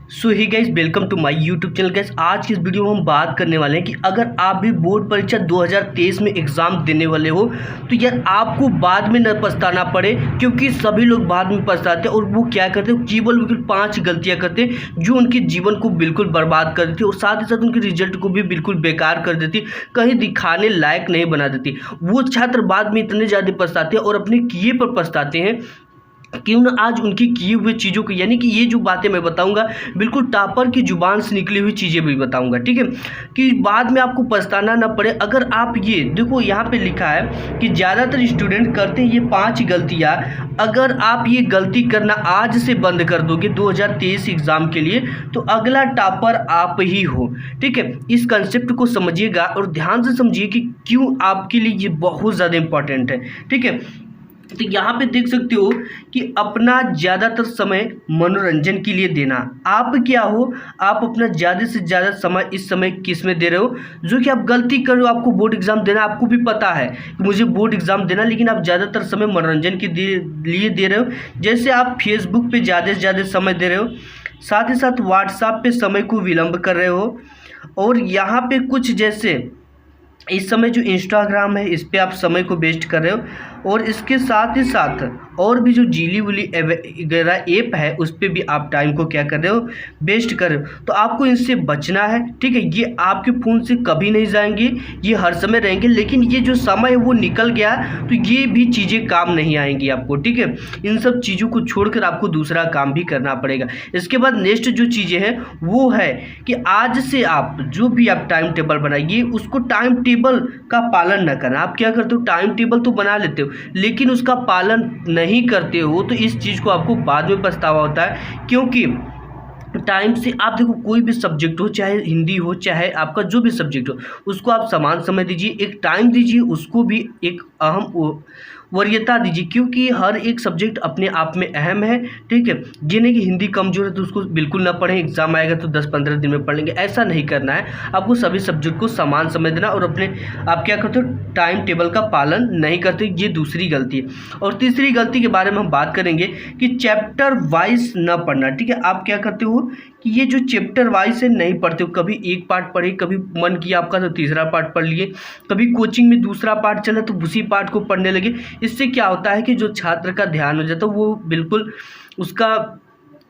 So hi guys, welcome to my YouTube channel. Guys, आज की इस वीडियो में हम बात करने वाले हैं कि अगर आप भी बोर्ड परीक्षा 2023 में एग्ज़ाम देने वाले हो तो यार आपको बाद में न पछताना पड़े, क्योंकि सभी लोग बाद में पछताते हैं और वो क्या करते हैं, केवल बिल्कुल 5 गलतियां करते हैं जो उनके जीवन को बिल्कुल बर्बाद कर देती है और साथ ही साथ उनके रिजल्ट को भी बिल्कुल बेकार कर देती, कहीं दिखाने लायक नहीं बना देती। वो छात्र बाद में इतने ज़्यादा पछताते हैं और अपने किए पर पछताते हैं। क्यों ना आज उनकी किए हुए चीज़ों को, यानी कि ये जो बातें मैं बताऊंगा बिल्कुल टॉपर की जुबान से निकली हुई चीज़ें भी बताऊंगा, ठीक है, कि बाद में आपको पछताना ना पड़े। अगर आप ये देखो, यहाँ पे लिखा है कि ज़्यादातर स्टूडेंट करते हैं ये 5 गलतियाँ। अगर आप ये गलती करना आज से बंद कर दोगे 2023 एग्ज़ाम के लिए, तो अगला टॉपर आप ही हो, ठीक है। इस कंसेप्ट को समझिएगा और ध्यान से समझिए कि क्यों आपके लिए ये बहुत ज़्यादा इंपॉर्टेंट है, ठीक है। तो यहाँ पे देख सकते हो कि अपना ज़्यादातर समय मनोरंजन के लिए देना। आप क्या हो, आप अपना ज़्यादा से ज़्यादा समय इस समय किस में दे रहे हो, जो कि आप गलती कर रहे हो। आपको बोर्ड एग्ज़ाम देना, आपको भी पता है कि मुझे बोर्ड एग्ज़ाम देना, लेकिन आप ज़्यादातर समय मनोरंजन के लिए दे रहे हो। जैसे आप फेसबुक पे ज़्यादा से ज़्यादा समय दे रहे हो, साथ ही साथ व्हाट्सएप पे समय को विलम्ब कर रहे हो, और यहाँ पे कुछ जैसे इस समय जो इंस्टाग्राम है इस पर आप समय को वेस्ट कर रहे हो, और इसके साथ ही साथ और भी जो जीली वली वगैरह ऐप है उस पर भी आप टाइम को क्या कर रहे हो, वेस्ट कर रहे हो। तो आपको इनसे बचना है, ठीक है। ये आपके फ़ोन से कभी नहीं जाएंगे, ये हर समय रहेंगे, लेकिन ये जो समय है वो निकल गया तो ये भी चीज़ें काम नहीं आएंगी आपको, ठीक है। इन सब चीज़ों को छोड़कर आपको दूसरा काम भी करना पड़ेगा। इसके बाद नेक्स्ट जो चीज़ें हैं वो है कि आज से आप जो भी आप टाइम टेबल बनाइए, उसको टाइम टेबल का पालन न करना। आप क्या करते हो, टाइम टेबल तो बना लेते हो लेकिन उसका पालन नहीं करते हो, तो इस चीज़ को आपको बाद में पछतावा होता है। क्योंकि टाइम से आप देखो, कोई भी सब्जेक्ट हो, चाहे हिंदी हो चाहे आपका जो भी सब्जेक्ट हो, उसको आप समान समय दीजिए, एक टाइम दीजिए, उसको भी एक अहम वरीयता दीजिए, क्योंकि हर एक सब्जेक्ट अपने आप में अहम है, ठीक है। ये नहीं कि हिंदी कमजोर है तो उसको बिल्कुल ना पढ़ें, एग्जाम आएगा तो 10-15 दिन में पढ़ लेंगे, ऐसा नहीं करना है। आपको सभी सब्जेक्ट को समान समय देना, और अपने आप क्या करते हो, टाइम टेबल का पालन नहीं करते, ये दूसरी गलती है। और तीसरी गलती के बारे में हम बात करेंगे कि चैप्टर वाइज न पढ़ना, ठीक है। आप क्या करते हो कि ये जो चैप्टर वाइज है नहीं पढ़ते हो, कभी एक पार्ट पढ़े, कभी मन किया आपका तो तीसरा पार्ट पढ़ लिए, कभी कोचिंग में दूसरा पार्ट चला तो उसी पार्ट को पढ़ने लगे। इससे क्या होता है कि जो छात्र का ध्यान हो जाता है वो बिल्कुल उसका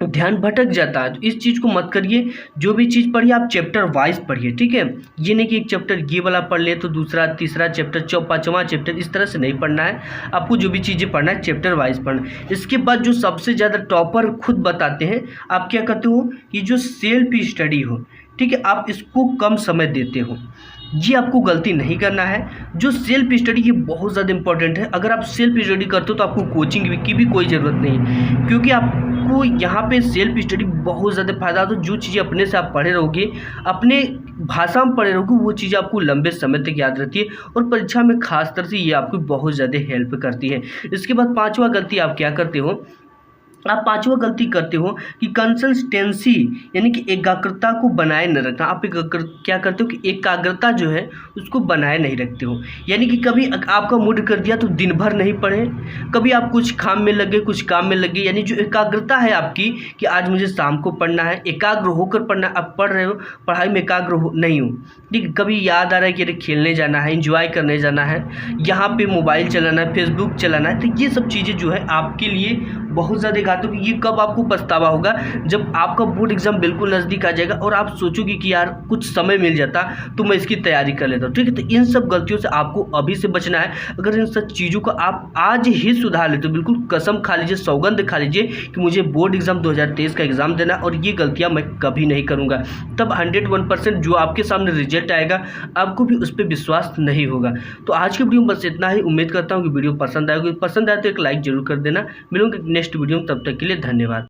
ध्यान भटक जाता है। तो इस चीज़ को मत करिए। जो भी चीज़ पढ़िए आप चैप्टर वाइज पढ़िए, ठीक है। ये नहीं कि एक चैप्टर ये वाला पढ़ ले तो दूसरा तीसरा चैप्टर पाँचवां चैप्टर, इस तरह से नहीं पढ़ना है। आपको जो भी चीज़ें पढ़ना है चैप्टर वाइज पढ़ना है। इसके बाद जो सबसे ज़्यादा टॉपर खुद बताते हैं, आप क्या करते हो कि जो सेल्फ स्टडी हो, ठीक है, आप इसको कम समय देते हो। ये आपको गलती नहीं करना है। जो सेल्फ स्टडी ये बहुत ज़्यादा इंपॉर्टेंट है। अगर आप सेल्फ स्टडी करते हो तो आपको कोचिंग की भी कोई ज़रूरत नहीं, क्योंकि आपको यहाँ पे सेल्फ स्टडी बहुत ज़्यादा फायदा होता है। जो चीज़ें अपने से आप पढ़े रहोगे, अपने भाषा में पढ़े रहोगे, वो चीज़ें आपको लंबे समय तक याद रहती है और परीक्षा में खास तरह से ये आपको बहुत ज़्यादा हेल्प करती है। इसके बाद 5वां गलती आप क्या करते हो, आप 5वां गलती करते हो कि कंसिस्टेंसी, यानी कि एकाग्रता को बनाए न रखना। आप क्या करते हो कि एकाग्रता जो है उसको बनाए नहीं रखते हो, यानी कि कभी आपका मूड कर दिया तो दिन भर नहीं पढ़े, कभी आप कुछ काम में लगे कुछ काम में लगे, यानी जो एकाग्रता है आपकी कि आज मुझे शाम को पढ़ना है, एकाग्र होकर पढ़ना। आप पढ़ रहे हो, पढ़ाई में एकाग्र नहीं हो, ठीक, कभी याद आ रहा है कि अरे खेलने जाना है, इंजॉय करने जाना है, यहाँ पे मोबाइल चलाना है, फेसबुक चलाना है, तो ये सब चीज़ें जो है आपके लिए बहुत ज़्यादा घातक। ये कब आपको पछतावा होगा, जब आपका बोर्ड एग्जाम बिल्कुल नज़दीक आ जाएगा और आप सोचोगे कि यार कुछ समय मिल जाता तो मैं इसकी तैयारी कर लेता हूँ, ठीक है। तो इन सब गलतियों से आपको अभी से बचना है। अगर इन सब चीज़ों को आप आज ही सुधार लेते हो, बिल्कुल कसम खा लीजिए, सौगंध खा लीजिए कि मुझे बोर्ड एग्जाम 2023 का एग्ज़ाम देना और ये गलतियाँ मैं कभी नहीं करूँगा, तब 101% जो आपके सामने रिजल्ट आएगा आपको भी उस पर विश्वास नहीं होगा। तो आज की वीडियो में बस इतना ही। उम्मीद करता हूँ कि वीडियो पसंद आएगी। पसंद आए तो एक लाइक जरूर कर देना। मिलूंगा नेक्स्ट वीडियो में, तब तक के लिए धन्यवाद।